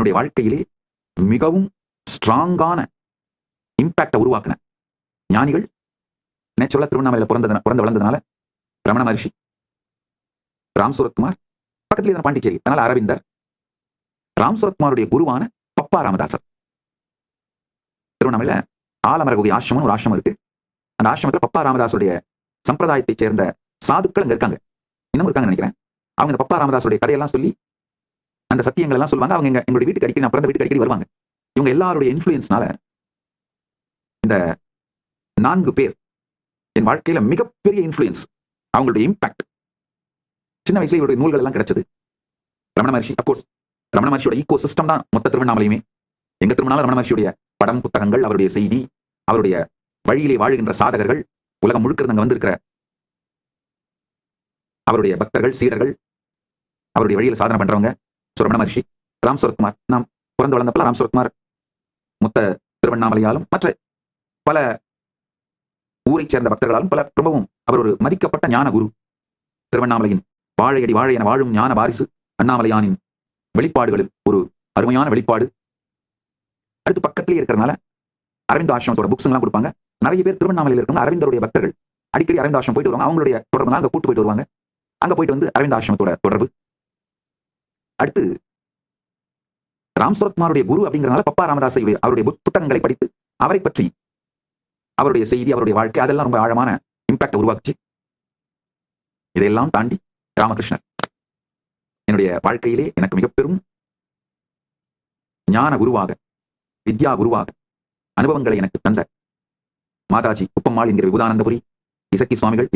என்னுடைய வாழ்க்கையிலே மிகவும் ஸ்ட்ராங்கான இம்பாக்டை உருவாக்கின ஞானிகள் நேச்சுரலா திருவண்ணாமலையில பிறந்து வளர்ந்ததுனால ரமண மகர்ஷி, ராம் சூரத்குமார், பக்கத்துல பாண்டிச்சேரி, அதனால அரவிந்தர், ராம் சூரத்குமாருடைய குருவான பப்பா ராமதாசர். திருவண்ணாமலையில ஆலமர குகை ஆசிரமம் ஒரு ஆசிரமம் இருக்கு. அந்த ஆசிரமத்துல பப்பா ராமதாசுடைய சம்பிரதாயத்தை சேர்ந்த சாதுக்கள் அங்க இருக்காங்க, இன்னும் இருக்காங்க நினைக்கிறேன். அவங்க இந்த பப்பா ராமதாசுடைய கதையெல்லாம் சொல்லி அந்த சத்தியங்கள் எல்லாம் சொல்லுவாங்க. அவங்க எங்களுடைய வீட்டுக்கு அடிக்கடி, நான் பிறந்த வீட்டுக்கு அடிக்கடி வருவாங்க. இவங்க எல்லாருடைய இன்ஃபுளுயன்ஸ்னால இந்த 4 பேர் என் வாழ்க்கையில மிகப்பெரிய இன்ஃபுளுயன்ஸ், அவங்களுடைய இம்பாக்ட். சின்ன வயசுல இவருடைய நூல்கள் எல்லாம் கிடைச்சது. ரமண மகர்ஷி, அப்கோர்ஸ் ரமண மகர்ஷியோட ஈகோ சிஸ்டம் தான் மொத்த திருவண்ணாமலையுமே. எங்க திருவண்ணாமலை ரமண மகர்ஷியுடைய படம், புத்தகங்கள், அவருடைய செய்தி, அவருடைய வழியிலே வாழுகின்ற சாதகர்கள், உலகம் முழுக்க அங்க வந்திருக்கிற அவருடைய பக்தர்கள், சீடர்கள், அவருடைய வழியில சாதனை பண்றவங்க. ரமண மகர்ஷி, ராம் சூரத்குமார், நாம் பிறந்து வளர்ந்தப்பல ராம் சூரத்குமார் மொத்த திருவண்ணாமலையாலும் மற்ற பல ஊரை சேர்ந்த பக்தர்களாலும் ரொம்பவும் அவர் ஒரு மதிக்கப்பட்ட ஞான குரு. திருவண்ணாமலையின் வாழையடி வாழை என வாழும் ஞான வாரிசு அண்ணாமலையானின் வெளிப்பாடுகளில் ஒரு அருமையான வெளிப்பாடு. அடுத்து பக்கத்திலேயே இருக்கிறதுனால அரவிந்த் ஆசிரமத்தோட புக்ஸ் எல்லாம் கொடுப்பாங்க. நிறைய பேர் திருவண்ணாமலையில் இருக்காங்க அரவிந்தருடைய பக்தர்கள், அடிக்கடி அரவிந்த் ஆசிரமம் போயிட்டு வருவாங்க. அவங்களுடைய தொடர்பு அங்க கூட்டு போயிட்டு வருவாங்க. அங்க போயிட்டு வந்து அரவிந்த் ஆசிரமத்தோட தொடர்பு. அடுத்து ராம் சூரத்குமாருடைய குரு அப்படிங்கிறதுனால பப்பா ராமதாசை அவருடைய புத்தகங்களை படித்து அவரை பற்றி, அவருடைய செய்தி, அவருடைய வாழ்க்கை, அதெல்லாம் ரொம்ப ஆழமான இம்பாக்ட் உருவாக்குச்சு. இதையெல்லாம் தாண்டி ராமகிருஷ்ணர் என்னுடைய வாழ்க்கையிலே எனக்கு மிக பெரும் ஞான குருவாக, வித்யா குருவாக அனுபவங்களை எனக்கு தந்த மாதாஜி குப்பம்மாள் என்கிற விபுதானந்தபுரி இசக்கி சுவாமிகள்